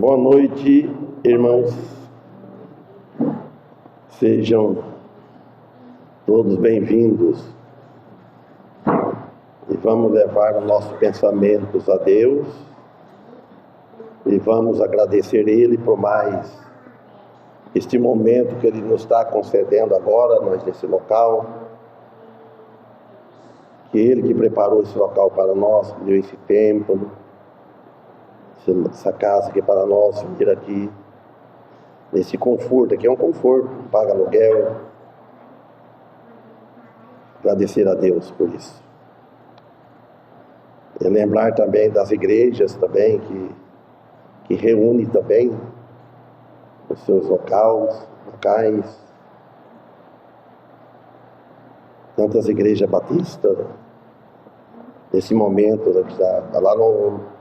Boa noite, irmãos. Sejam todos bem-vindos. E vamos levar os nossos pensamentos a Deus. E vamos agradecer Ele por mais este momento que Ele nos está concedendo agora, nós nesse local. Que Ele que preparou esse local para nós, que deu esse templo, essa casa aqui para nós, vir aqui, nesse conforto, aqui é um conforto, não paga aluguel. Agradecer a Deus por isso. E lembrar também das igrejas também, que reúne também os seus locais, tantas igrejas batistas, nesse momento, está lá no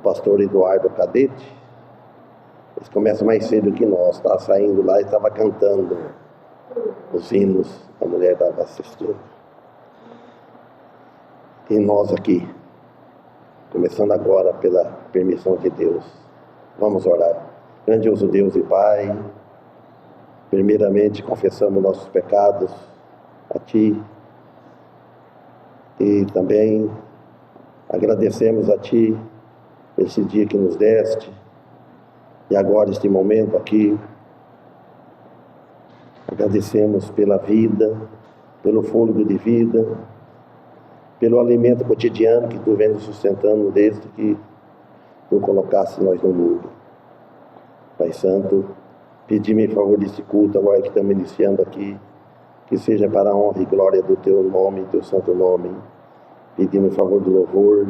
pastor Eduardo Cadete, eles começam mais cedo que nós, estava saindo lá e estava cantando os hinos, a mulher estava assistindo. E nós aqui, começando agora pela permissão de Deus, vamos orar. Grandioso Deus e Pai, primeiramente confessamos nossos pecados a Ti e também agradecemos a Ti esse dia que nos deste e agora este momento aqui. Agradecemos pela vida, pelo fôlego de vida, pelo alimento cotidiano que Tu vem nos sustentando desde que Tu colocaste nós no mundo. Pai Santo, pedimos em favor desse culto agora que estamos iniciando aqui, que seja para a honra e glória do Teu nome, Teu santo nome. Pedimos em favor do louvor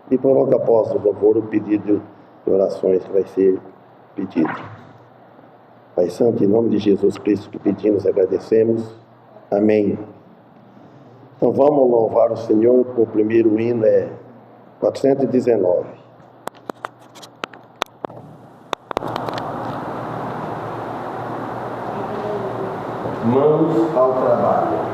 e por logo após o louvor o pedido de orações que vai ser pedido. Pai Santo, em nome de Jesus Cristo que pedimos e agradecemos. Amém. Então vamos louvar o Senhor com o primeiro hino, 419. Mãos ao trabalho.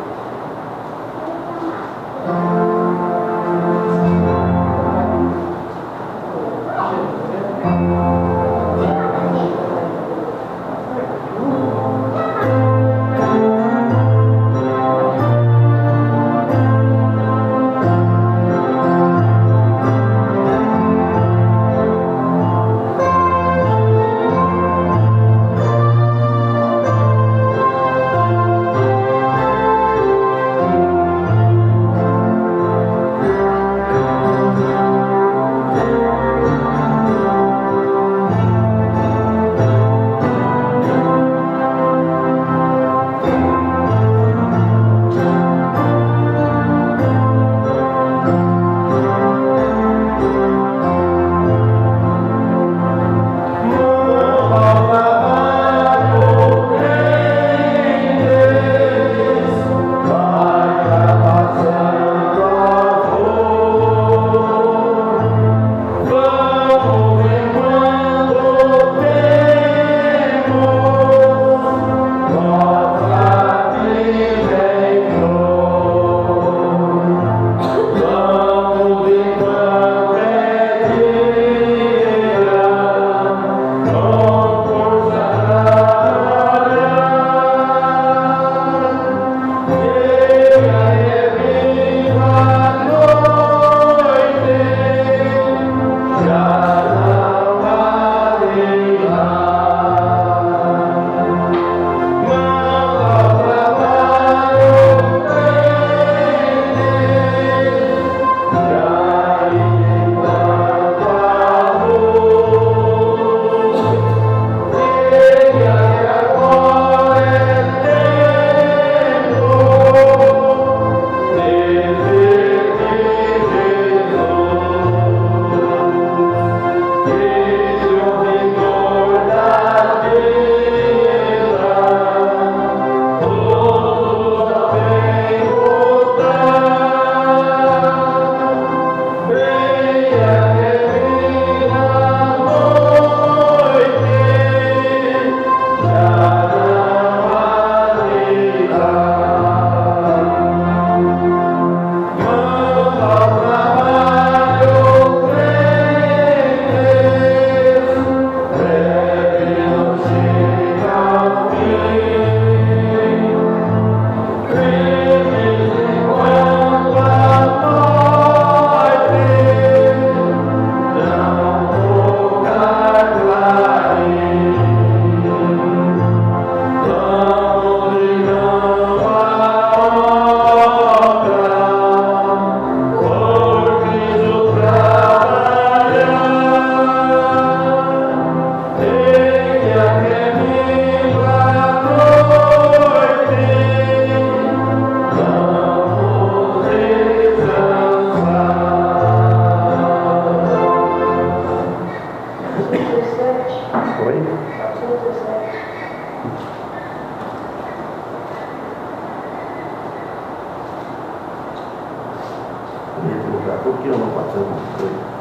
¿por qué no pasamos por ahí?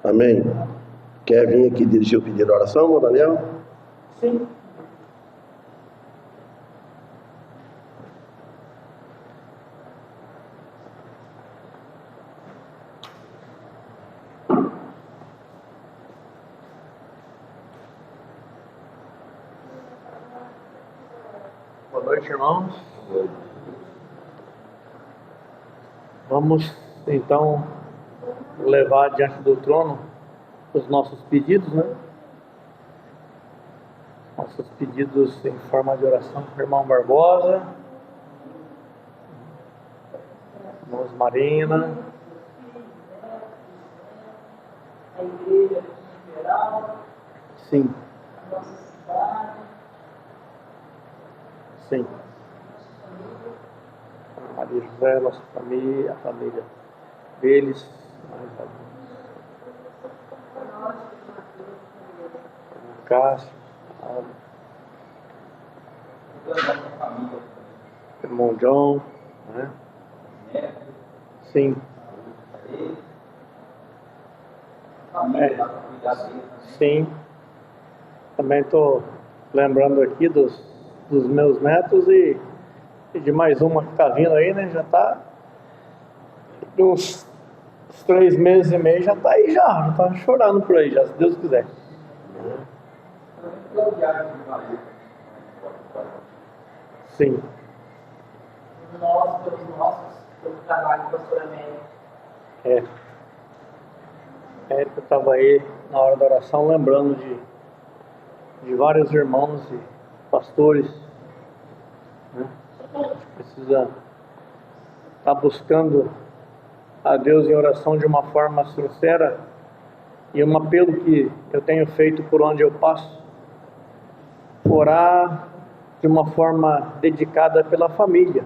Amém? Quer vir aqui dirigir o pedido de oração, irmão Daniel? Sim. Boa noite, irmãos. Vamos, então, levar diante do trono os nossos pedidos, né? Nossos pedidos em forma de oração para o irmão Barbosa, irmãos Marina, a igreja em geral, sim, a nossa cidade, sim. A Maria José, nossa família, a família deles, mais alguns. O Cássio, o irmão John, né? Sim. Sim. Também estou lembrando aqui dos meus netos e de mais uma que está vindo aí, né? Já está uns 3 meses e meio, já está aí já está chorando por aí já, se Deus quiser. Sim. nós, pelos nossos, pelo trabalho da pastora Amélia. Eu estava aí na hora da oração lembrando de vários irmãos e pastores, né? A gente precisa estar buscando a Deus em oração de uma forma sincera, e um apelo que eu tenho feito por onde eu passo: orar de uma forma dedicada pela família,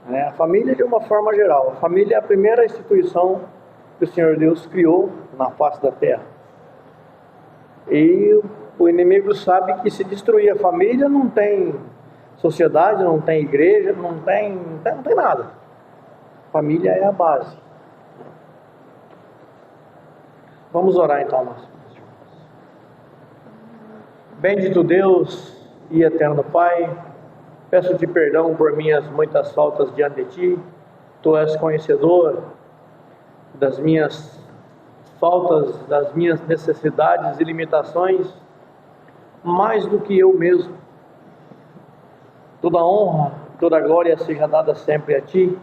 né? A família de uma forma geral. A família é a primeira instituição que o Senhor Deus criou na face da terra, e o inimigo sabe que se destruir a família não tem sociedade, não tem igreja, não tem nada. A família é a base. Vamos orar então, meus irmãos. Bendito Deus e eterno Pai, peço-te perdão por minhas muitas faltas diante de ti. Tu és conhecedor das minhas faltas, das minhas necessidades e limitações, mais do que eu mesmo. Toda honra, toda glória seja dada sempre a ti.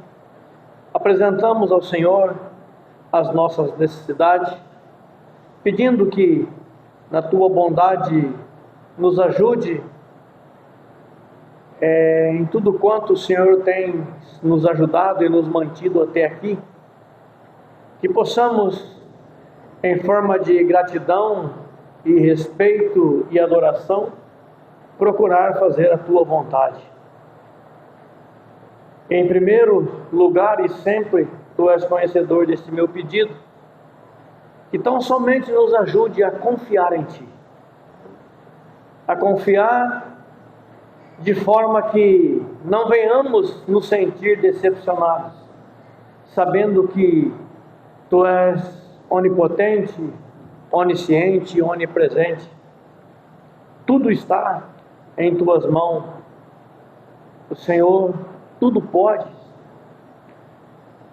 Apresentamos ao Senhor as nossas necessidades, pedindo que, na tua bondade, nos ajude em tudo quanto o Senhor tem nos ajudado e nos mantido até aqui. Que possamos, em forma de gratidão e respeito e adoração, procurar fazer a tua vontade. Em primeiro lugar e sempre, tu és conhecedor deste meu pedido, que tão somente nos ajude a confiar em ti, a confiar de forma que não venhamos nos sentir decepcionados, sabendo que tu és onipotente, onisciente e onipresente. Tudo está em tuas mãos. O Senhor tudo pode.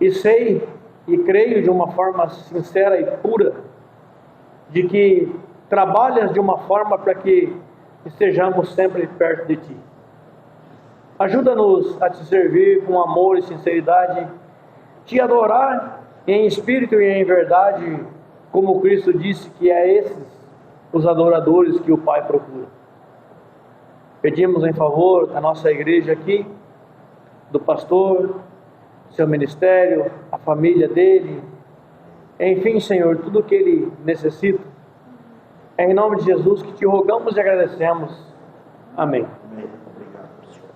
E sei e creio de uma forma sincera e pura de que trabalhas de uma forma para que estejamos sempre perto de ti. Ajuda-nos a te servir com amor e sinceridade, te adorar em espírito e em verdade, como Cristo disse que é esses os adoradores que o Pai procura. Pedimos em favor da nossa igreja aqui, do pastor, seu ministério, a família dele, enfim, Senhor, tudo o que ele necessita. É em nome de Jesus que te rogamos e agradecemos. Amém. Amém. Obrigado, pastor.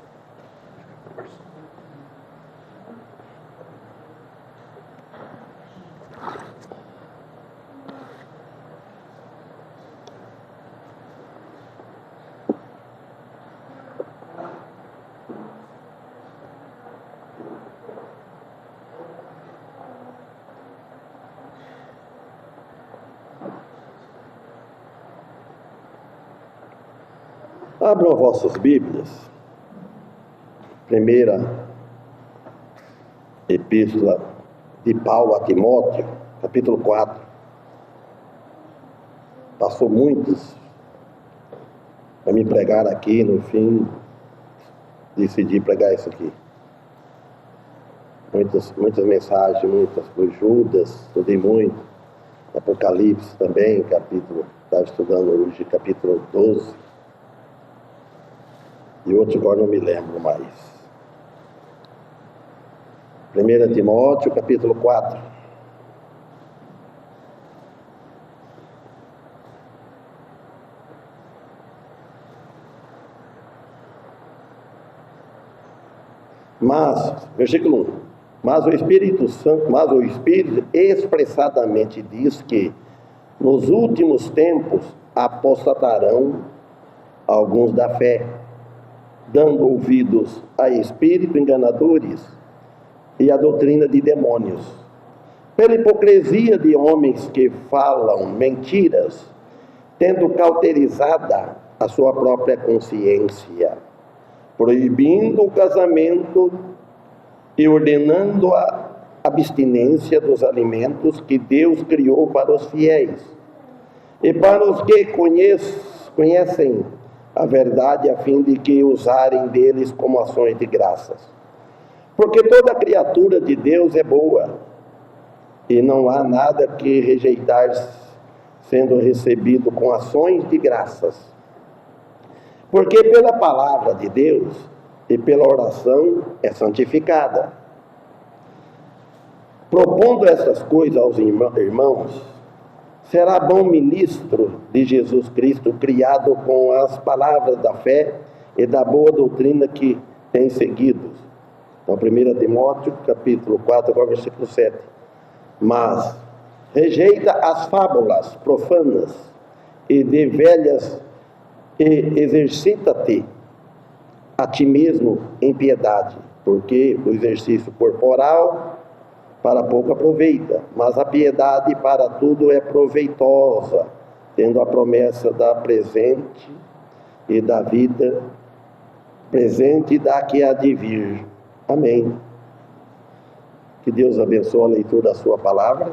Abram vossas Bíblias. Primeira Epístola de Paulo a Timóteo, capítulo 4. Passou muitos para me pregar aqui, no fim, decidi pregar isso aqui. Muitas mensagens, muitas por Judas, estudei muito. Apocalipse também, estava estudando hoje, capítulo 12. E outro agora não me lembro mais. 1 Timóteo, capítulo 4. Versículo 1. Mas o Espírito expressadamente diz que nos últimos tempos apostatarão alguns da fé, dando ouvidos a espíritos enganadores e a doutrina de demônios, pela hipocrisia de homens que falam mentiras, tendo cauterizada a sua própria consciência, proibindo o casamento e ordenando a abstinência dos alimentos que Deus criou para os fiéis e para os que conhecem a verdade, a fim de que usarem deles como ações de graças. Porque toda criatura de Deus é boa, e não há nada que rejeitar sendo recebido com ações de graças. Porque pela palavra de Deus e pela oração é santificada. Propondo essas coisas aos irmãos, será bom ministro de Jesus Cristo, criado com as palavras da fé e da boa doutrina que tem seguido. Então, 1 Timóteo, capítulo 4, agora versículo 7. Mas rejeita as fábulas profanas e de velhas, e exercita-te a ti mesmo em piedade, porque o exercício corporal para pouco aproveita, mas a piedade para tudo é proveitosa, tendo a promessa da presente e da vida presente e da que há de vir. Amém. Que Deus abençoe a leitura da sua palavra.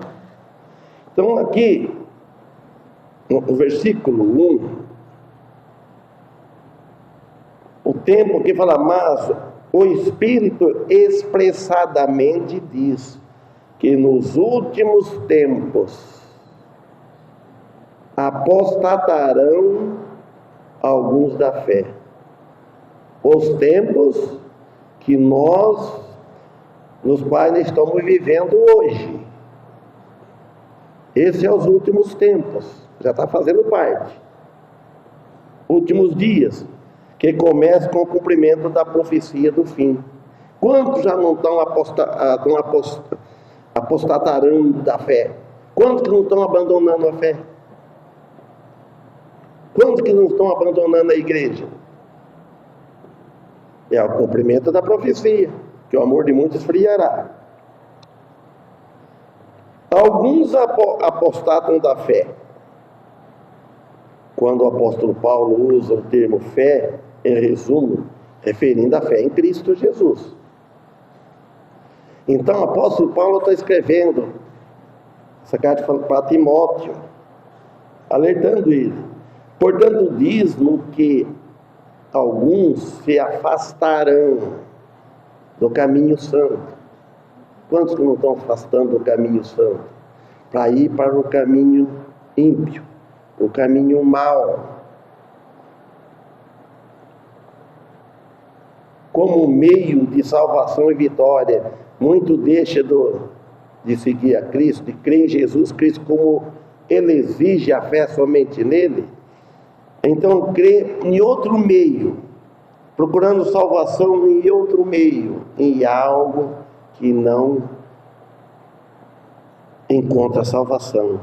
Então aqui, no versículo 1, o tempo que fala, mas o Espírito expressadamente diz que nos últimos tempos apostatarão alguns da fé. Os tempos que nos quais estamos vivendo hoje. Esses são os últimos tempos, já está fazendo parte. Últimos dias, que começa com o cumprimento da profecia do fim. Quantos já não estão apostatarando da fé? Quantos que não estão abandonando a fé? Quantos que não estão abandonando a igreja? É o cumprimento da profecia, que o amor de muitos esfriará. Alguns apostatam da fé. Quando o apóstolo Paulo usa o termo fé, em resumo, referindo à fé em Cristo Jesus. Então o apóstolo Paulo está escrevendo essa carta para Timóteo, alertando ele. Portanto, diz-no que alguns se afastarão do caminho santo. Quantos que não estão afastando do caminho santo? Para ir para o caminho ímpio, o caminho mau. Como meio de salvação e vitória, muito deixa de seguir a Cristo, de crer em Jesus Cristo como Ele exige a fé somente nele. Então crê em outro meio, procurando salvação em outro meio, em algo que não encontra salvação.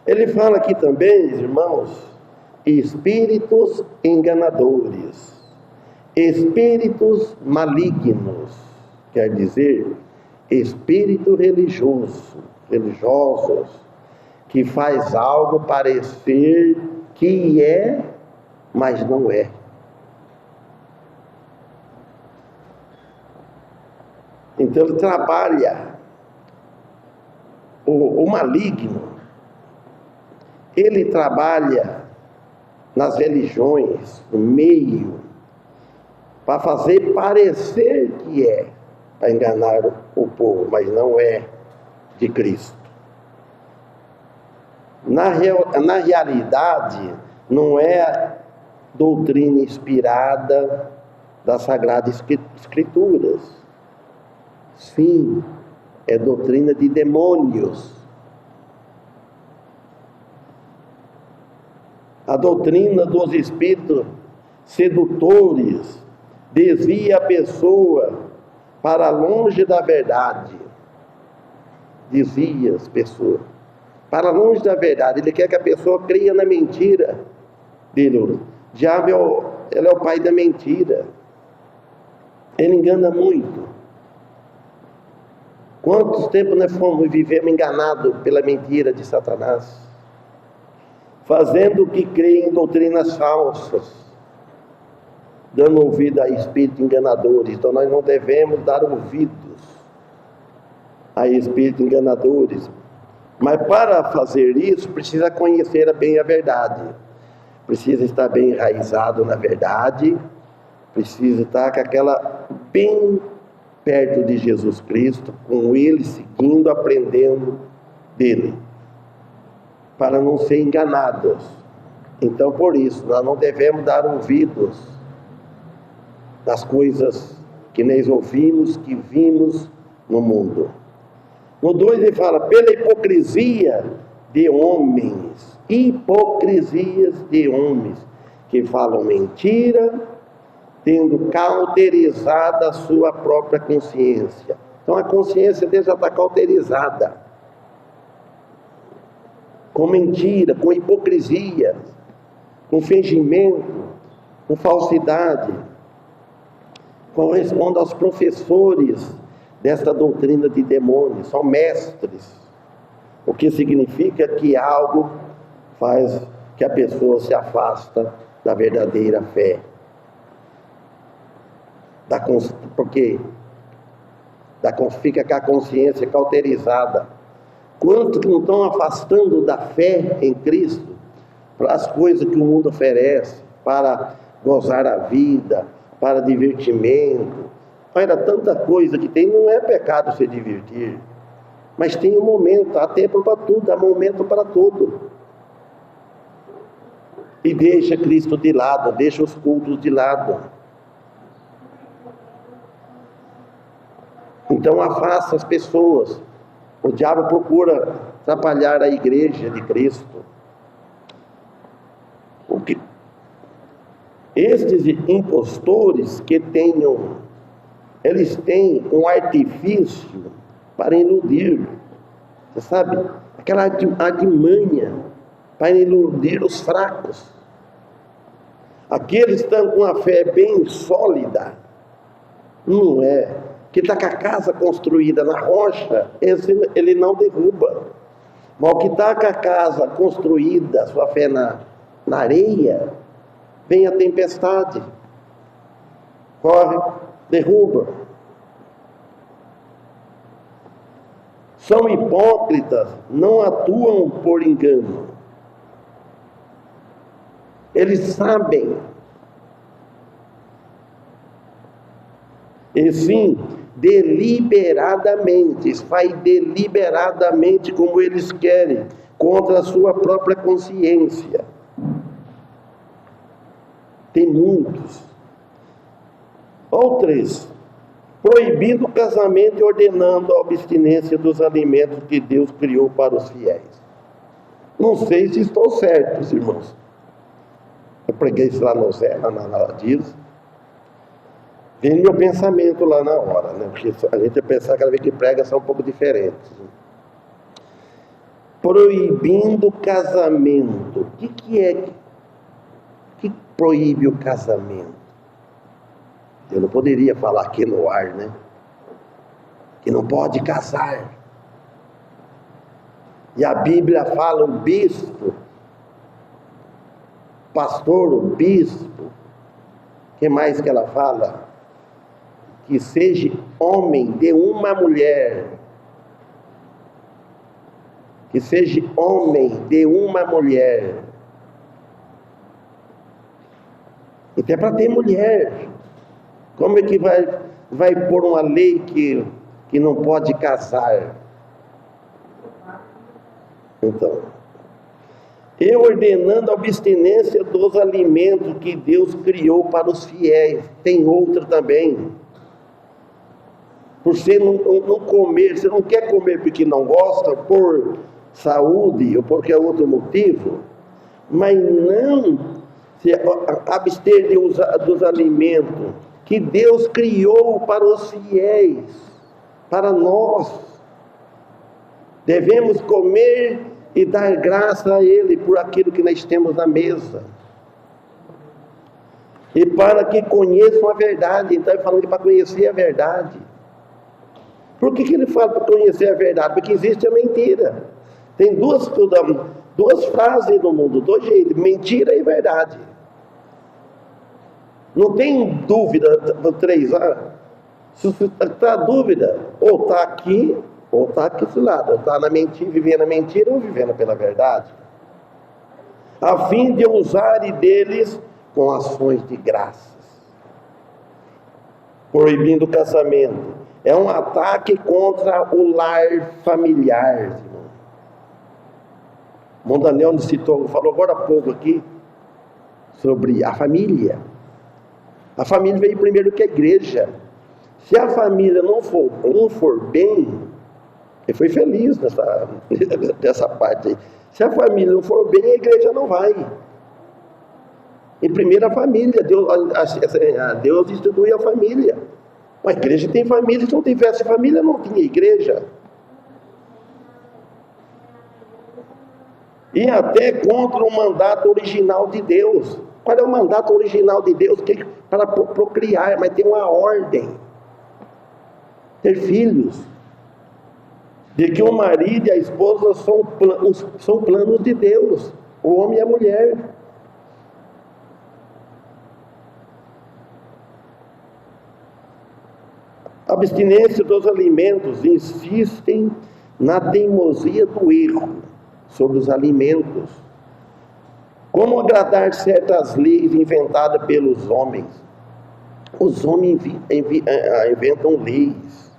Ele fala aqui também, irmãos, espíritos enganadores, espíritos malignos, quer dizer, espírito religiosos, que faz algo parecer que é, mas não é. Então ele trabalha, o maligno, ele trabalha nas religiões, no meio, para fazer parecer que é, para enganar o povo, mas não é de Cristo. Na realidade, não é doutrina inspirada das Sagradas Escrituras. Sim, é doutrina de demônios. A doutrina dos espíritos sedutores desvia a pessoa para longe da verdade. Desvia as pessoas para longe da verdade. Ele quer que a pessoa creia na mentira dele. O diabo ele é o pai da mentira. Ele engana muito. Quantos tempos nós vivemos enganados pela mentira de Satanás? Fazendo o que crê em doutrinas falsas, dando ouvido a espíritos enganadores. Então nós não devemos dar ouvidos a espíritos enganadores. Mas para fazer isso, precisa conhecer bem a verdade. Precisa estar bem enraizado na verdade. Precisa estar com aquela bem perto de Jesus Cristo, com Ele seguindo, aprendendo dele, para não ser enganados. Então, por isso, nós não devemos dar ouvidos das coisas que nós ouvimos, que vimos no mundo. No 2 ele fala, pela hipocrisia de homens, hipocrisias de homens, que falam mentira, tendo cauterizada a sua própria consciência. Então a consciência dele já está cauterizada, com mentira, com hipocrisia, com fingimento, com falsidade. Corresponde aos professores desta doutrina de demônios, são mestres, o que significa que algo faz que a pessoa se afasta da verdadeira fé. Porque fica com a consciência cauterizada. Quantos que não estão afastando da fé em Cristo para as coisas que o mundo oferece, para gozar a vida, para divertimento. Olha, tanta coisa que tem, não é pecado se divertir, mas tem um momento, há tempo para tudo, há momento para tudo. E deixa Cristo de lado, deixa os cultos de lado. Então afasta as pessoas. O diabo procura atrapalhar a igreja de Cristo. Estes impostores eles têm um artifício para iludir. Você sabe? Aquela artimanha para iludir os fracos. Aqueles que estão com a fé bem sólida, não é? Que está com a casa construída na rocha, ele não derruba. Mas o que está com a casa construída, sua fé na areia, vem a tempestade, corre, derruba. São hipócritas, não atuam por engano. Eles sabem, e sim, deliberadamente, faz deliberadamente como eles querem, contra a sua própria consciência. Tem muitos. Ou 3, proibindo o casamento e ordenando a abstinência dos alimentos que Deus criou para os fiéis. Não sei se estou certo, irmãos. Eu preguei isso lá no Zé, na diz. Vem meu pensamento lá na hora, né? Porque a gente pensa cada vez que prega são um pouco diferentes. Proibindo o casamento. O que é que proíbe o casamento? Eu não poderia falar aqui no ar, né? Que não pode casar. E a Bíblia fala, o bispo pastor, o bispo, o que mais que ela fala? Que seja homem de uma mulher. Que seja homem de uma mulher. Então é para ter mulher. Como é que vai pôr uma lei que não pode casar? Então, eu ordenando a abstinência dos alimentos que Deus criou para os fiéis. Tem outra também. Por você não comer, você não quer comer porque não gosta, por saúde ou por qualquer outro motivo, mas não se abster dos alimentos que Deus criou para os fiéis, para nós. Devemos comer e dar graça a Ele por aquilo que nós temos na mesa. E para que conheçam a verdade. Então ele falando que para conhecer a verdade. Por que ele fala para conhecer a verdade? Porque existe a mentira. Tem duas frases no mundo, dois jeitos, mentira e verdade. Não tem dúvida do 3A. Se você está dúvida, ou está aqui, ou está aqui desse lado. Ou está na mentira, vivendo a mentira, ou vivendo pela verdade. A fim de usar deles com ações de graças. Proibindo o casamento. É um ataque contra o lar familiar, irmão. Mondanel falou agora há pouco aqui sobre a família. A família veio primeiro que a igreja. Se a família não for bem, ele foi feliz nessa parte aí. Se a família não for bem, a igreja não vai. Em primeira a família, Deus institui a família. A igreja tem família, se não tivesse família, não tinha igreja. E até contra o mandato original de Deus. Qual é o mandato original de Deus? Para procriar, mas tem uma ordem. Ter filhos. De que o marido e a esposa são planos de Deus. O homem e a mulher. A abstinência dos alimentos insistem na teimosia do erro sobre os alimentos. Como agradar certas leis inventadas pelos homens? Os homens inventam leis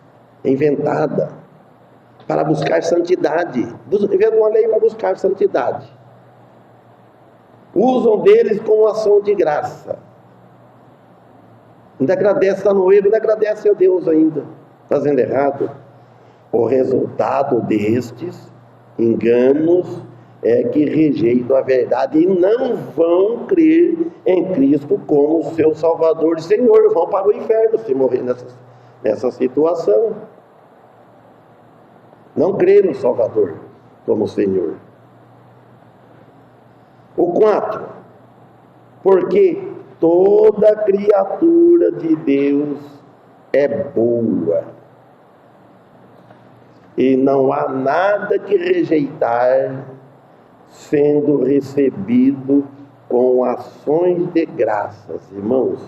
inventadas para buscar santidade. Inventam uma lei para buscar santidade. Usam deles como ação de graça. Ainda agradece, está no erro, ainda agradece a Deus ainda, fazendo errado. O resultado destes enganos é que rejeitam a verdade e não vão crer em Cristo como seu Salvador e Senhor. Vão para o inferno se morrer nessa situação. Não crê no Salvador como Senhor. O 4. Porque toda criatura de Deus é boa. E não há nada que rejeitar, sendo recebido com ações de graças, irmãos.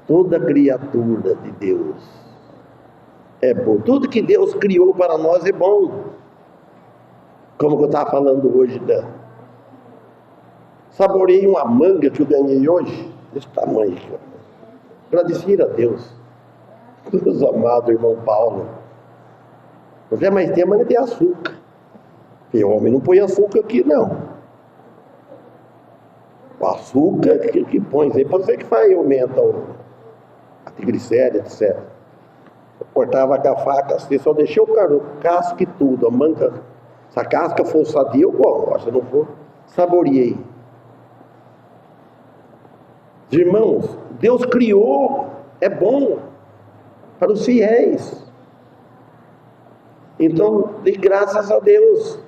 Toda criatura de Deus é boa. Tudo que Deus criou para nós é bom. Como eu estava falando hoje saboreei uma manga que eu ganhei hoje, desse tamanho aqui, agradeci a Deus. Deus amado, irmão Paulo. Eu falei, mas tem a manga de açúcar. E o homem não põe açúcar aqui, não. O açúcar que põe aí, pode ser que aumenta a triglicérides, etc. Eu cortava com a faca assim, só deixei o casco e tudo, a manga. Se a casca for sadia, eu como. Se não for, saboreei. Irmãos, Deus criou, é bom para os fiéis. Então, dê graças a Deus.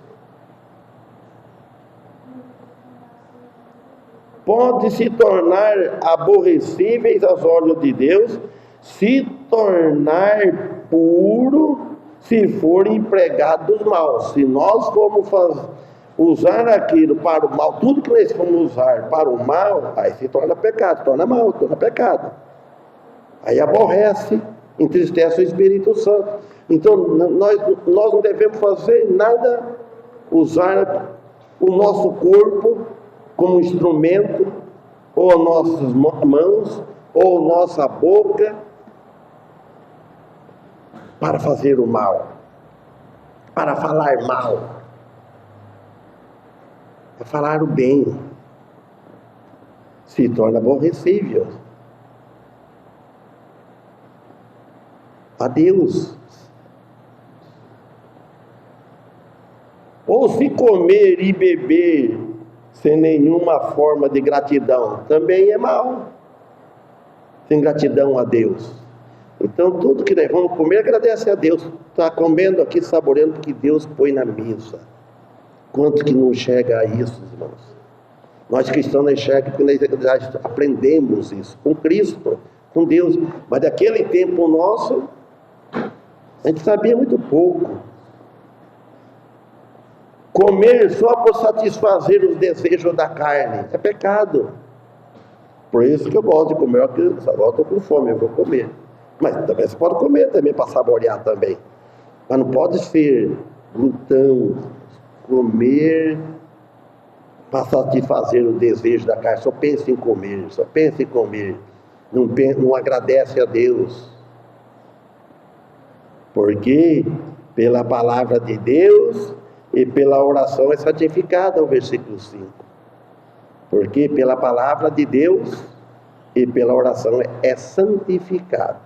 Pode se tornar aborrecíveis aos olhos de Deus, se tornar puro, se for empregado dos maus. Se nós formos usar aquilo para o mal, tudo que nós vamos usar para o mal, aí se torna pecado, torna mal, torna pecado. Aí aborrece, entristece o Espírito Santo. Então nós não devemos fazer nada, usar o nosso corpo como instrumento, ou nossas mãos, ou nossa boca, para fazer o mal, para falar mal, para falar o bem. Se torna aborrecível a Deus. Ou se comer e beber sem nenhuma forma de gratidão, também é mal. Sem gratidão a Deus. Então tudo que nós vamos comer, agradece a Deus. Está comendo aqui, saboreando, porque Deus põe na mesa. Quanto que não chega a isso, irmãos? Nós cristãos não enxergamos, porque nós já aprendemos isso com Cristo, com Deus. Mas daquele tempo nosso, a gente sabia muito pouco. Comer só por satisfazer os desejos da carne é pecado. Por isso que eu gosto de comer, porque agora eu estou com fome, eu vou comer. Mas também você pode comer também para saborear também. Mas não pode ser glutão, comer para satisfazer o desejo da carne. Só pensa em comer, só pensa em comer. Não agradece a Deus. Porque pela palavra de Deus e pela oração é santificada, o versículo 5. Porque pela palavra de Deus e pela oração é santificado.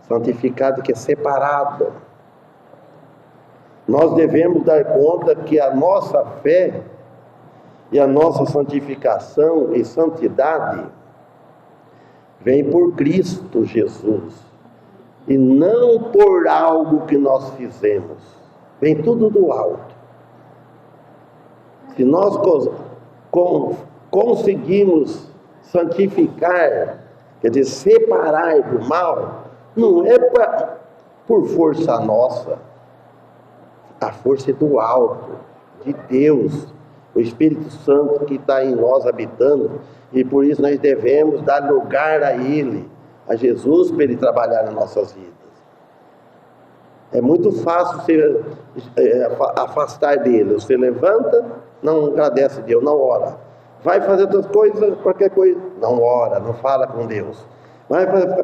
Santificado que é separado. Nós devemos dar conta que a nossa fé e a nossa santificação e santidade vem por Cristo Jesus. E não por algo que nós fizemos. Vem tudo do alto. Se nós conseguimos santificar, quer dizer, separar do mal, não é por força nossa. A força é do alto, de Deus, o Espírito Santo que está em nós habitando, e por isso nós devemos dar lugar a Ele, a Jesus, para Ele trabalhar nas nossas vidas. É muito fácil você afastar dele. Você levanta, não agradece a Deus, não ora. Vai fazer outras coisas, qualquer coisa, não ora, não fala com Deus.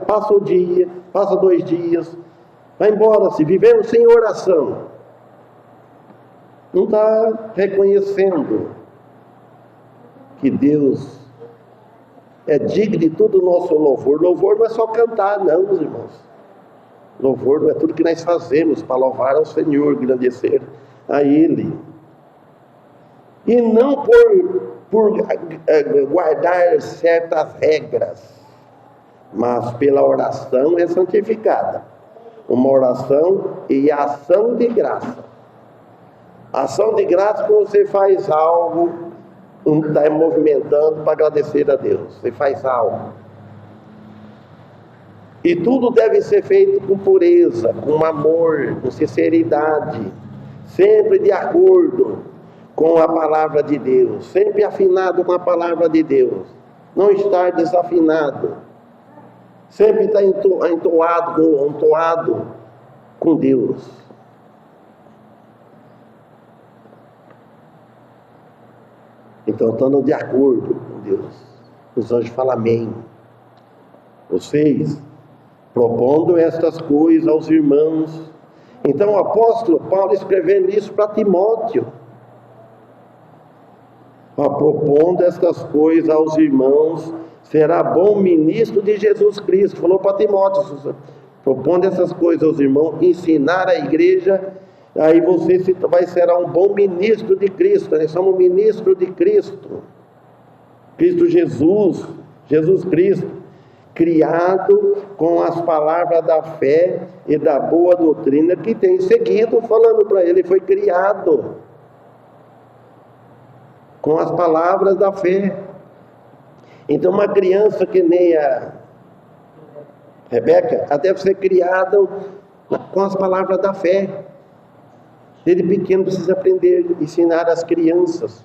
Passa o dia, passa 2 dias, vai embora, se vivendo sem oração. Não está reconhecendo que Deus é digno de todo o nosso louvor. Louvor não é só cantar, não, meus irmãos. Louvor não é tudo que nós fazemos para louvar ao Senhor, agradecer a Ele. E não por guardar certas regras, mas pela oração é santificada. Uma oração e ação de graça. Ação de graça quando você faz algo, está movimentando para agradecer a Deus. Você faz algo. E tudo deve ser feito com pureza, com amor, com sinceridade, sempre de acordo com a palavra de Deus, sempre afinado com a palavra de Deus, não estar desafinado, sempre estar entoado com Deus. Então, estando de acordo com Deus, os anjos falam amém. Vocês propondo estas coisas aos irmãos. Então o apóstolo Paulo escrevendo isso para Timóteo, propondo estas coisas aos irmãos, será bom ministro de Jesus Cristo. Falou para Timóteo, propondo essas coisas aos irmãos, ensinar a igreja, aí você será um bom ministro de Cristo. Nós somos ministro de Cristo, Cristo Jesus, Jesus Cristo, criado com as palavras da fé e da boa doutrina que tem seguido, falando para ele, foi criado com as palavras da fé. Então uma criança que nem a Rebeca, ela deve ser criada com as palavras da fé. Desde pequeno precisa aprender, ensinar as crianças.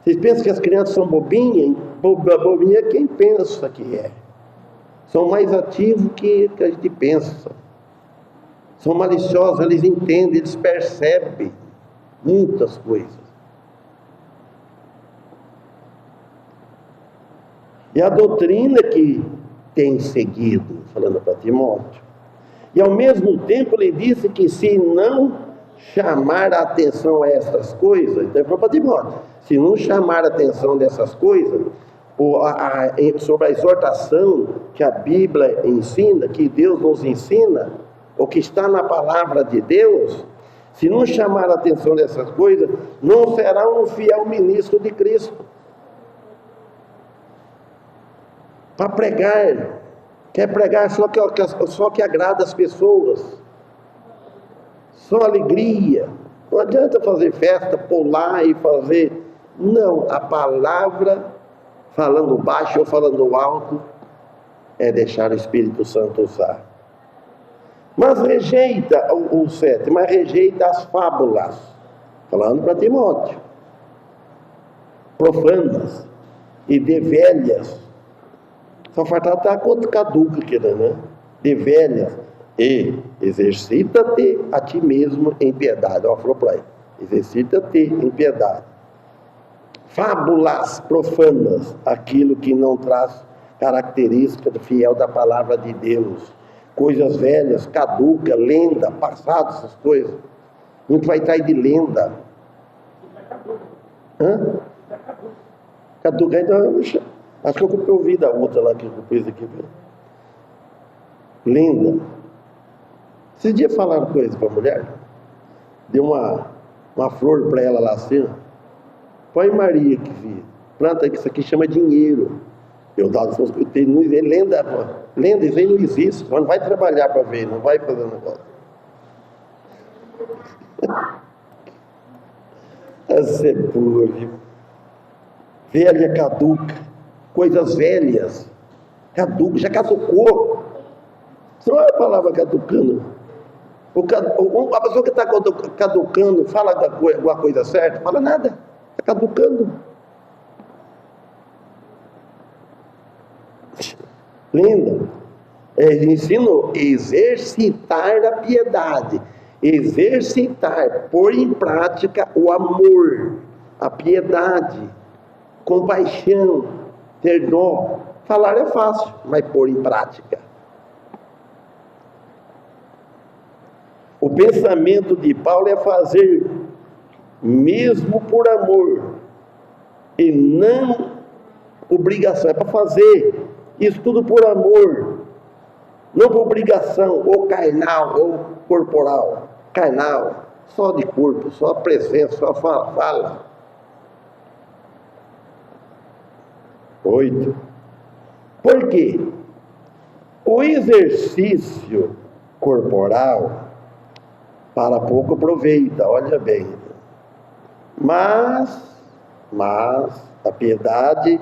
Vocês pensam que as crianças são bobinhas? Bobinha é quem pensa que é. São mais ativos que a gente pensa. São maliciosos, eles entendem, eles percebem muitas coisas. E a doutrina que tem seguido, falando para Timóteo, e ao mesmo tempo ele disse que se não chamar a atenção a essas coisas, então ele falou para Timóteo, se não chamar a atenção dessas coisas, sobre a exortação que a Bíblia ensina, que Deus nos ensina, o que está na palavra de Deus, se não chamar a atenção dessas coisas, não será um fiel ministro de Cristo. Para pregar, quer pregar só que agrada as pessoas, só alegria. Não adianta fazer festa, pular e fazer. Não, a palavra, falando baixo ou falando alto, é deixar o Espírito Santo usar. Mas rejeita o 7, mas rejeita as fábulas, falando para Timóteo, profanas e de velhas. Só falta estar caduca aqui, né? De velhas. E exercita-te a ti mesmo em piedade. Ó, falou para ele. Exercita-te em piedade. Fábulas profanas, aquilo que não traz característica do fiel da palavra de Deus. Coisas velhas, caduca, lenda, passado, essas coisas. Muito vai estar aí de lenda. Hã? Caduca, então, acho que eu ouvi da outra lá que eu fiz aqui. Lenda. Esses dias falaram coisa para a mulher. Deu uma flor para ela lá assim. Põe Maria que planta que isso aqui chama dinheiro. Eu dado lenda, isso aí não existe. Não vai trabalhar para ver, não vai fazer negócio. Essa é boa, viu? Velha caduca, coisas velhas, caduca, já caducou. Você não é a palavra caducando. A pessoa que está caducando fala alguma coisa certa, fala nada, está caducando. Lenda. Ensino exercitar a piedade, exercitar, pôr em prática o amor, a piedade, compaixão, ter dó. Falar é fácil, mas pôr em prática. O pensamento de Paulo é fazer mesmo por amor e não obrigação, é para fazer isso tudo por amor, não por obrigação, ou carnal, ou corporal. Carnal, só de corpo, só presença, só fala. 8. Por quê? O exercício corporal para pouco aproveita, olha bem. Mas a piedade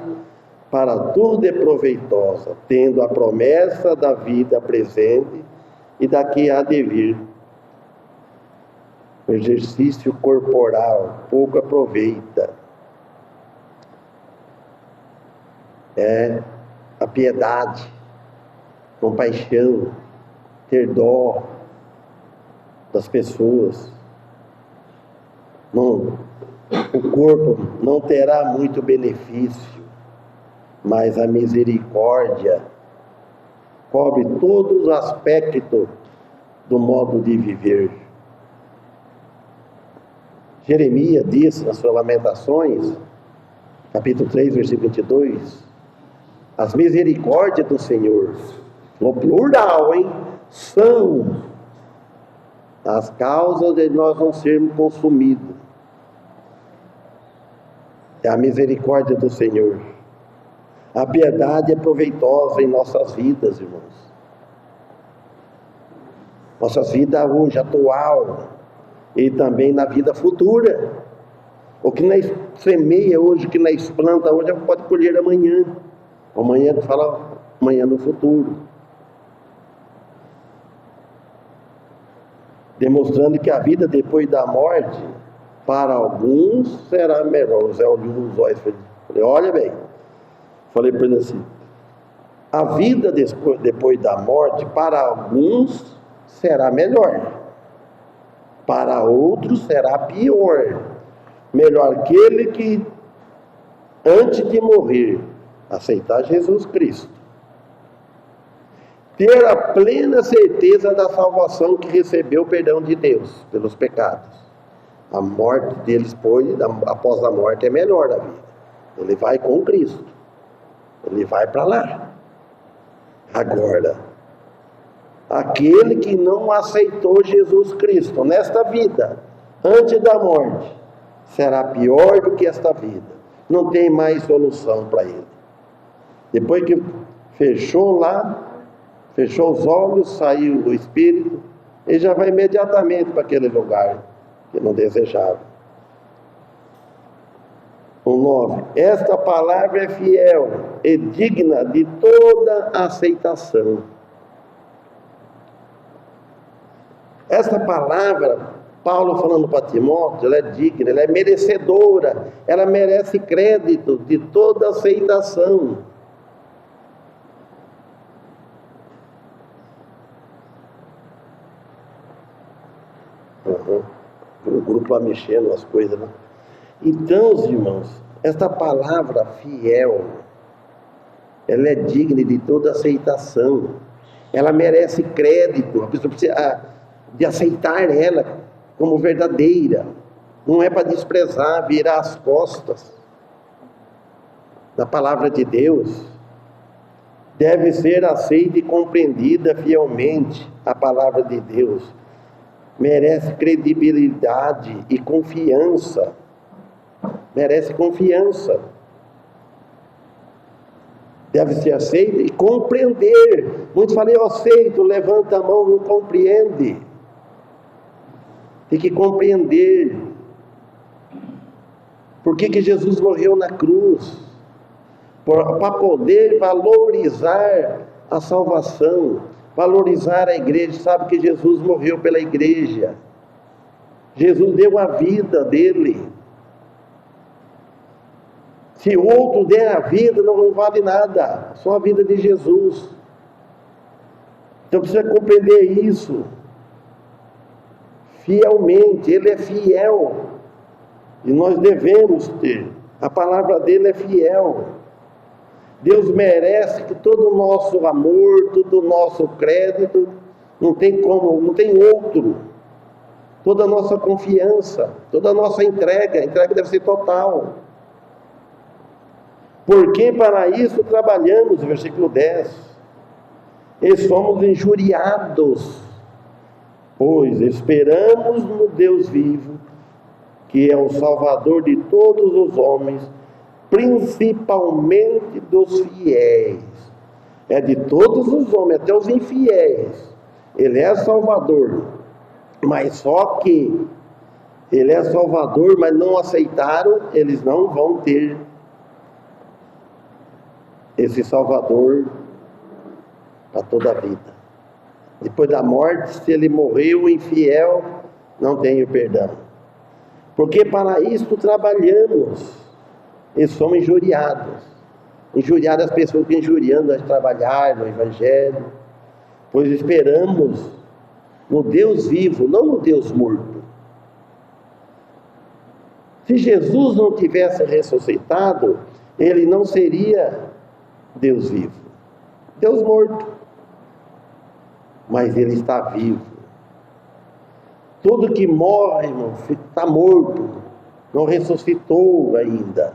para tudo é proveitosa, tendo a promessa da vida presente e da que há de vir. O exercício corporal pouco aproveita. É a piedade, compaixão, ter dó das pessoas. O corpo não terá muito benefício, mas a misericórdia cobre todos os aspectos do modo de viver. Jeremias disse nas suas Lamentações, capítulo 3, versículo 22, as misericórdias do Senhor, no plural, são as causas de nós não sermos consumidos. É a misericórdia do Senhor. A piedade é proveitosa em nossas vidas, irmãos. Nossas vidas hoje, atual, e também na vida futura. O que nós semeia hoje, o que nós planta hoje, pode colher amanhã. Amanhã, fala amanhã no futuro. demonstrando que a vida depois da morte, para alguns, será melhor. O Zé olhou nos olhos e falei, olha bem, falei para ele assim, a vida depois da morte, para alguns, será melhor. Para outros, será pior. Melhor aquele que, antes de morrer, aceitar Jesus Cristo. Ter a plena certeza da salvação que recebeu o perdão de Deus pelos pecados. A morte deles após a morte é melhor da vida. Ele vai com Cristo. Ele vai para lá. Agora, aquele que não aceitou Jesus Cristo nesta vida, antes da morte, será pior do que esta vida. Não tem mais solução para ele. Depois que fechou lá, fechou os olhos, saiu do Espírito, ele já vai imediatamente para aquele lugar que não desejava. O 9. Esta palavra é fiel e digna de toda aceitação. Esta palavra, Paulo falando para Timóteo, ela é digna, ela é merecedora, ela merece crédito de toda aceitação. O grupo lá mexendo as coisas, né? Então, irmãos, esta palavra fiel, ela é digna de toda aceitação. Ela merece crédito. A pessoa precisa de aceitar ela como verdadeira. Não é para desprezar, virar as costas da palavra de Deus. Deve ser aceita e compreendida fielmente a palavra de Deus. Merece credibilidade e confiança. Merece confiança. Deve ser aceita e compreender. Muitos falam, eu aceito, levanta a mão, não compreende. Tem que compreender. Por que Jesus morreu na cruz? Para poder valorizar a salvação, valorizar a igreja. Sabe que Jesus morreu pela igreja. Jesus deu a vida dele. Se outro der a vida, não vale nada. Só a vida de Jesus. Então precisa compreender isso. Fielmente, ele é fiel. E nós devemos ter. A palavra dele é fiel. Deus merece que todo o nosso amor, todo o nosso crédito, não tem outro. Toda a nossa confiança, toda a nossa entrega deve ser total. Porque para isso trabalhamos, versículo 10, e somos injuriados, pois esperamos no Deus vivo, que é o Salvador de todos os homens, principalmente dos fiéis. É de todos os homens, até os infiéis. Ele é Salvador, mas só que ele é Salvador, mas não aceitaram, eles não vão ter esse Salvador para toda a vida. Depois da morte, se ele morreu infiel, não tem o perdão. Porque para isso trabalhamos e somos injuriados. Injuriadas as pessoas que injuriando a trabalhar no Evangelho, pois esperamos no Deus vivo, não no Deus morto. Se Jesus não tivesse ressuscitado, ele não seria Deus vivo, Deus morto, mas ele está vivo. Tudo que morre, irmão, está morto, não ressuscitou ainda.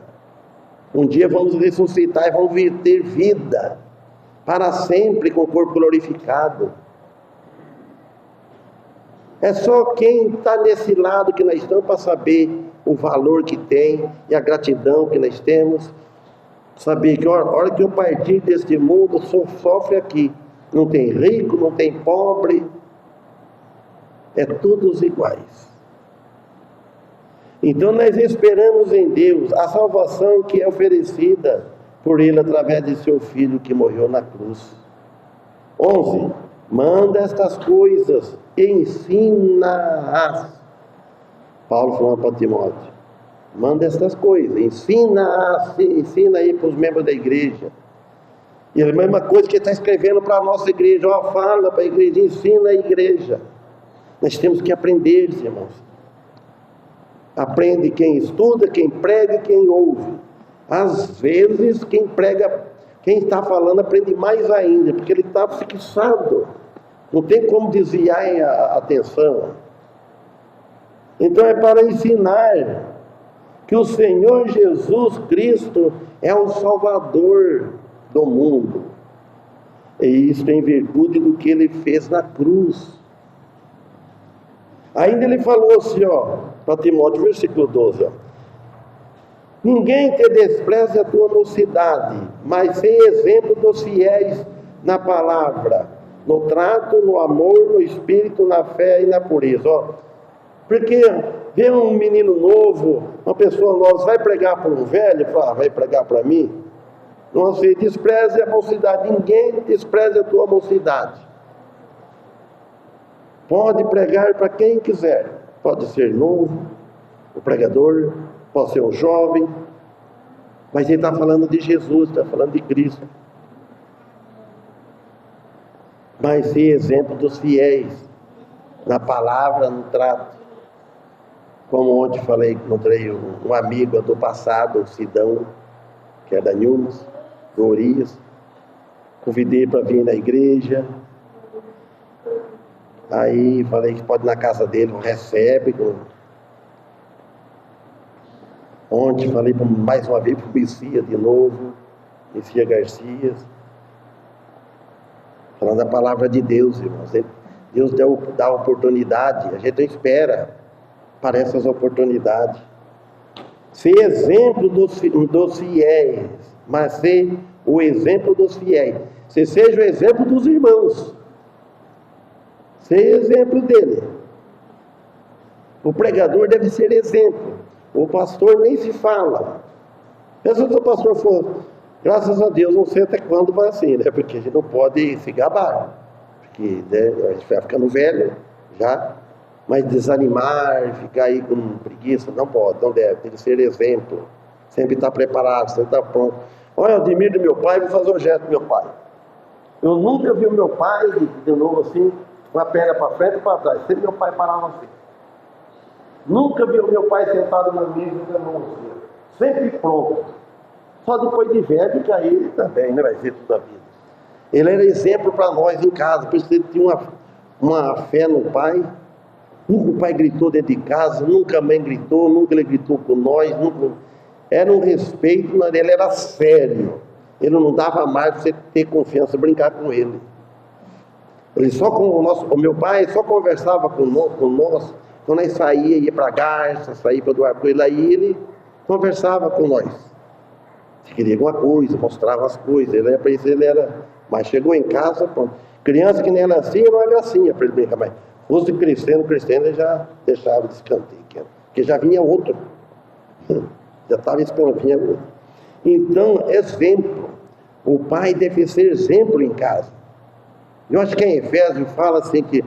Um dia vamos ressuscitar e vamos ter vida para sempre com o corpo glorificado. É só quem está nesse lado que nós estamos para saber o valor que tem e a gratidão que nós temos. Saber que a hora que eu partir deste mundo, sofre aqui. Não tem rico, não tem pobre. É todos iguais. Então nós esperamos em Deus a salvação que é oferecida por Ele através de seu Filho que morreu na cruz. 11. Manda estas coisas, ensina-as. Paulo falando para Timóteo. Manda estas coisas, ensina aí para os membros da igreja. E a mesma coisa que ele está escrevendo para a nossa igreja. Ó, fala para a igreja, ensina a igreja. Nós temos que aprender, irmãos. Aprende quem estuda, quem prega e quem ouve. Às vezes, quem prega, quem está falando, aprende mais ainda, porque ele está fixado. Não tem como desviar a atenção. Então é para ensinar que o Senhor Jesus Cristo é o Salvador do mundo. E isso em virtude do que ele fez na cruz. Ainda ele falou assim, para Timóteo, versículo 12, ninguém te despreze a tua mocidade, mas sei exemplo dos fiéis na palavra, no trato, no amor, no espírito, na fé e na pureza. Porque vê um menino novo, uma pessoa nova, vai pregar para um velho, fala, vai pregar para mim? Não sei, despreze a mocidade, ninguém despreze a tua mocidade. Pode pregar para quem quiser, pode ser novo, o pregador, pode ser um jovem, mas ele está falando de Jesus, está falando de Cristo. Mas ser exemplo dos fiéis, na palavra, no trato. Como ontem falei, encontrei um amigo do passado, o Sidão, que é da Nhumas, do Orias. Convidei para vir na igreja. Aí falei que pode ir na casa dele, recebe. Ontem falei mais uma vez para o Messias de novo, Messias Garcia, falando a palavra de Deus, irmãos. Deus dá oportunidade, a gente não espera para essas oportunidades. Ser exemplo dos fiéis, mas ser o exemplo dos fiéis. Você seja o exemplo dos irmãos. Ser exemplo dele. O pregador deve ser exemplo. O pastor nem se fala. Se o pastor for, graças a Deus, não sei até quando vai assim, né? Porque a gente não pode se gabar. Porque a gente vai ficando velho já. Mas desanimar, ficar aí com preguiça, não pode, não deve. Tem que ser exemplo. Sempre estar preparado, sempre estar pronto. Olha, eu admiro meu pai, vou fazer o gesto do meu pai. Eu nunca vi o meu pai, de novo assim, com a perna para frente e para trás. Sempre meu pai parava assim. Nunca vi o meu pai sentado na mesa de mão assim. Sempre pronto. Só depois de velho, que aí ele também, né? Vai ser tudo a vida. Ele era exemplo para nós em casa, por isso ele tinha uma fé no pai. Nunca o pai gritou dentro de casa, nunca a mãe gritou, nunca ele gritou com nós, nunca... Era um respeito, ele era sério. Ele não dava mais para você ter confiança, brincar com ele. Ele só com o meu pai só conversava com nós quando ele saía, ia para a garça, saía para doar com ele, aí ele conversava com nós. Se queria alguma coisa, mostrava as coisas, ele era... Mas chegou em casa, pronto. Criança que nem era assim, não é gracinha para ele brincar, mas fosse crescendo, ele já deixava de escanteio, porque já vinha outro. Já estava esperando, vinha outro. Então, exemplo. O pai deve ser exemplo em casa. Eu acho que em Efésios fala assim que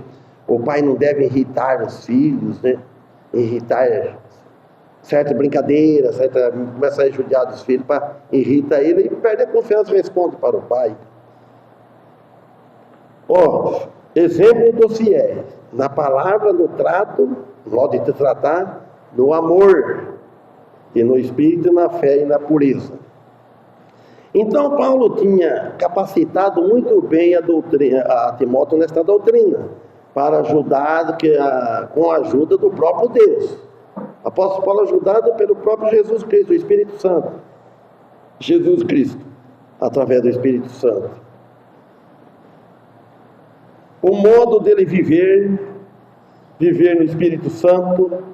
o pai não deve irritar os filhos, né? Irritar certa brincadeira, começa a judiar dos filhos, para irritar ele e perde a confiança e responde para o pai. Exemplo dos fiéis, na palavra, no trato, no modo de te tratar, no amor, e no espírito, na fé e na pureza. Então Paulo tinha capacitado muito bem a Timóteo nesta doutrina, para ajudar com a ajuda do próprio Deus. Apóstolo Paulo ajudado pelo próprio Jesus Cristo, o Espírito Santo. Jesus Cristo, através do Espírito Santo. O modo dele viver no Espírito Santo,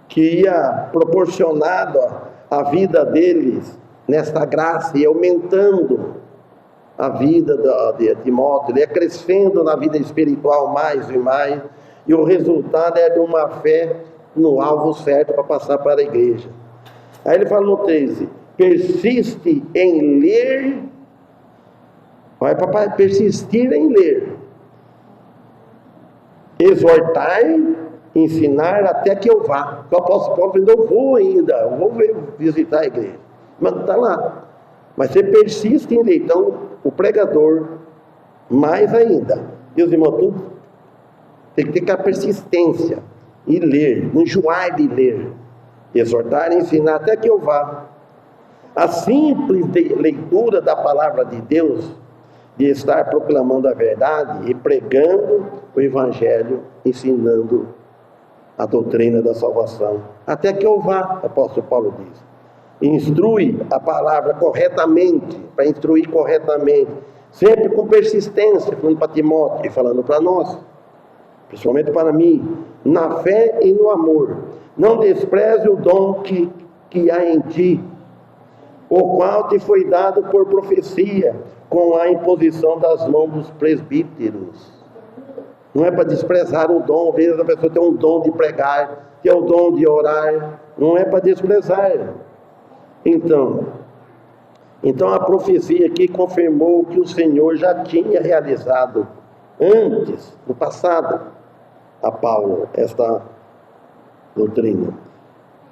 que ia proporcionado a vida deles nesta graça e aumentando a vida de Timóteo, ele ia crescendo na vida espiritual mais e mais, e o resultado é de uma fé no alvo certo para passar para a igreja. Aí ele fala no 13, persiste em ler, vai para persistir em ler, exortar, ensinar até que eu vá. O apóstolo Paulo falou, eu vou ainda, eu vou visitar a igreja. Mas está lá. Mas você persiste em ler. Então, o pregador, mais ainda. Meus irmãos, tudo tem que ter aquela persistência e ler, não enjoar de ler. Exortar e ensinar até que eu vá. A simples leitura da palavra de Deus, de estar proclamando a verdade e pregando o evangelho, ensinando a doutrina da salvação, até que eu vá, o apóstolo Paulo diz. Instrui a palavra corretamente, para instruir corretamente, sempre com persistência, falando para Timóteo e falando para nós, principalmente para mim, na fé e no amor. Não despreze o dom que há em ti, o qual te foi dado por profecia, com a imposição das mãos dos presbíteros. Não é para desprezar o dom. Às vezes a pessoa tem um dom de pregar, tem o dom de orar, não é para desprezar. Então a profecia aqui confirmou que o Senhor já tinha realizado antes, no passado, a Paulo, esta doutrina.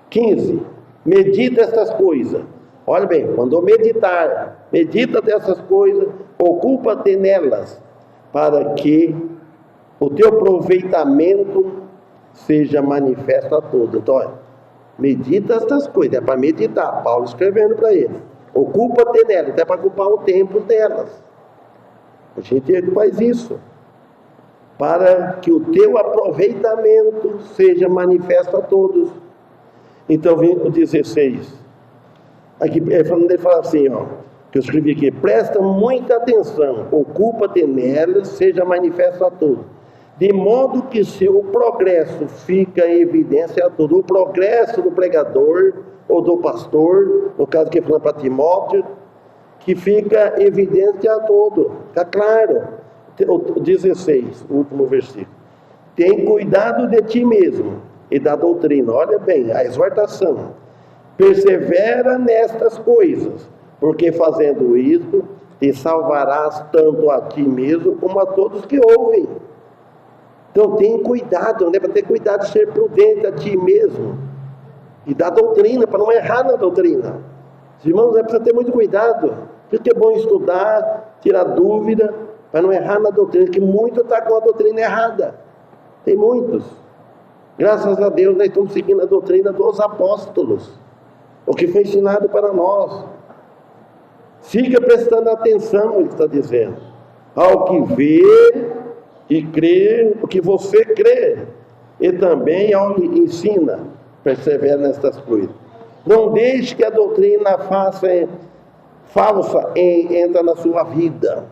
15. Medita estas coisas. Olha bem, quando meditar, medita dessas coisas, ocupa-te nelas, para que o teu aproveitamento seja manifesto a todos. Então, olha, medita estas coisas, é para meditar. Paulo escrevendo para ele. Ocupa-te nelas, até para ocupar o tempo delas. A gente faz isso. Para que o teu aproveitamento seja manifesto a todos. Então, vem o 16. Aqui, ele fala assim, ó, que eu escrevi aqui, presta muita atenção, ocupa-te nelas, seja manifesto a todos, de modo que seu progresso fica em evidência a todos. O progresso do pregador ou do pastor, no caso que ele fala para Timóteo, que fica evidente a todos, fica claro. O 16, o último versículo. Tem cuidado de ti mesmo e da doutrina. Olha bem, a exortação. Persevera nestas coisas, porque fazendo isso, te salvarás tanto a ti mesmo como a todos que ouvem. Então tem cuidado, né? Para ter cuidado de ser prudente a ti mesmo e da doutrina, para não errar na doutrina. Os irmãos, precisa ter muito cuidado. Por isso que é bom estudar, tirar dúvida, para não errar na doutrina, que muito está com a doutrina errada. Tem muitos. Graças a Deus nós estamos seguindo a doutrina dos apóstolos, o que foi ensinado para nós. Siga prestando atenção, ele está dizendo, ao que vê e crê, o que você crê, e também ao que ensina. Persevera nestas coisas. Não deixe que a doutrina falsa entre na sua vida,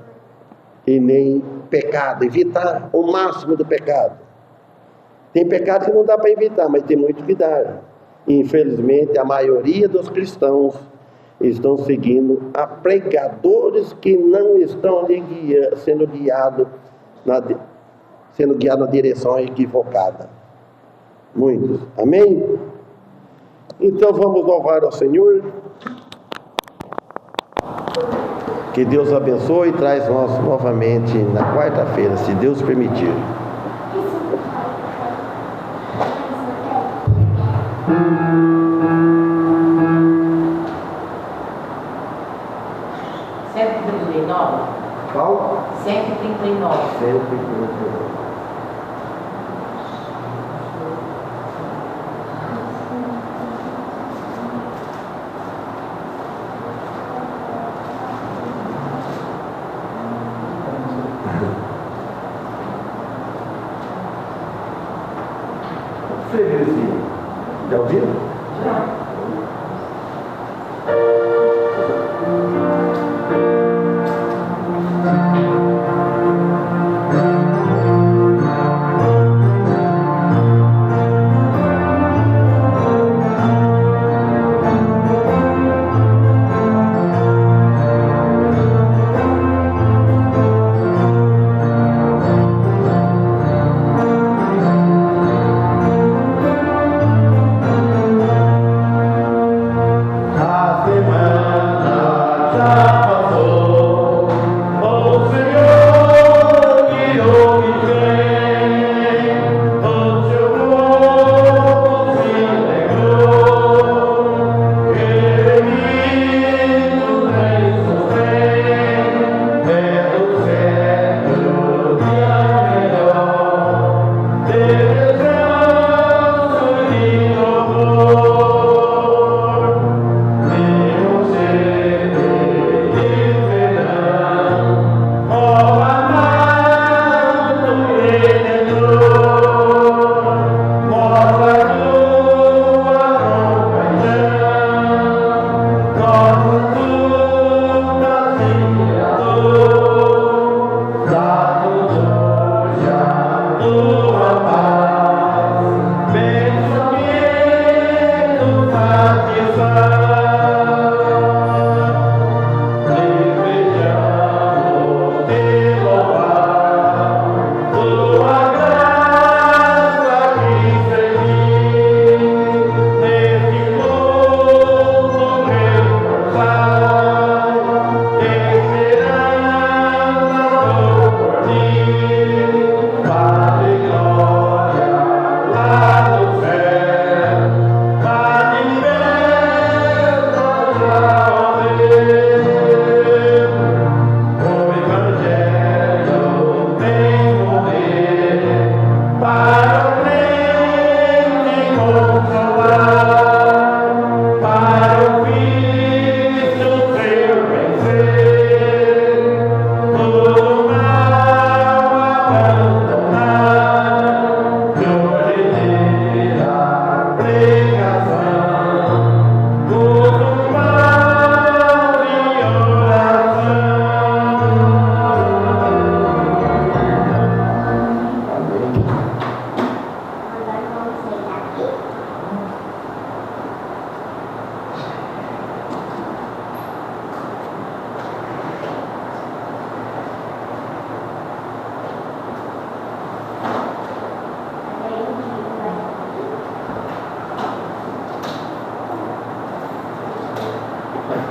e nem pecado. Evitar o máximo do pecado. Tem pecado que não dá para evitar, mas tem muito que dar. Infelizmente, a maioria dos cristãos estão seguindo a pregadores que não estão sendo guiados na direção equivocada. Muitos. Amém? Então vamos louvar ao Senhor. Que Deus abençoe e traz nós novamente na quarta-feira, se Deus permitir. Qual? 139. 139. Você viu esse? Já ouviu? Já.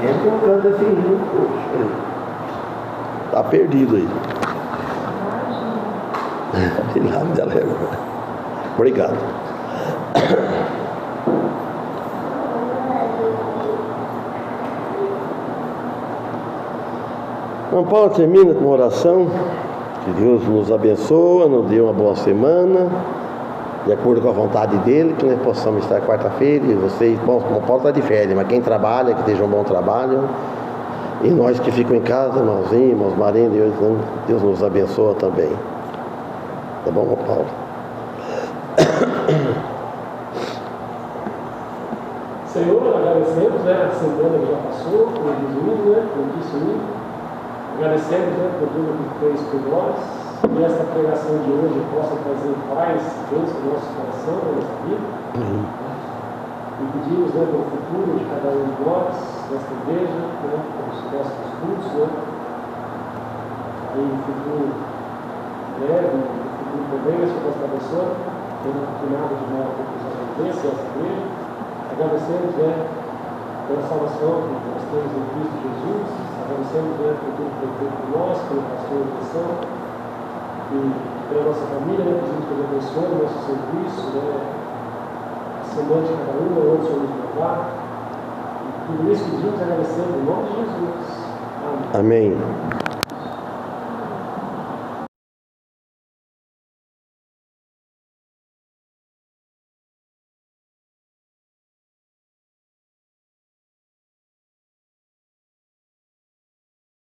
Quem não canta esse hino? Poxa, tá perdido aí. Obrigado. Então, Paulo termina com uma oração. Que Deus nos abençoe, nos dê uma boa semana, de acordo com a vontade dele, que nós possamos estar quarta-feira. E vocês, bom, não pode estar de férias, mas quem trabalha, que esteja um bom trabalho. E nós que ficamos em casa, irmãos, Marinho, Deus nos abençoe também. Tá bom, Paulo? Senhor, agradecemos a semana que já passou, por Jesus, por isso. Agradecemos por tudo que fez por nós. Que esta pregação de hoje possa trazer paz dentro do nosso coração, da nossa vida. E pedimos pelo futuro de cada um de nós, nesta igreja, pelos próximos cultos, aí no futuro breve, no futuro também, a sua nossa abençoe, tendo nada de mal que nos aconteça essa igreja. Agradecemos pela salvação que nós temos em Cristo Jesus. Agradecemos por tudo que foi feito por nós, pelo pastor de missão e pela nossa família. Pedimos que Deus abençoe o nosso serviço, a semana de cada um, onde o Senhor nos levar. E tudo isso pedimos e agradecemos em nome de Jesus. Amém.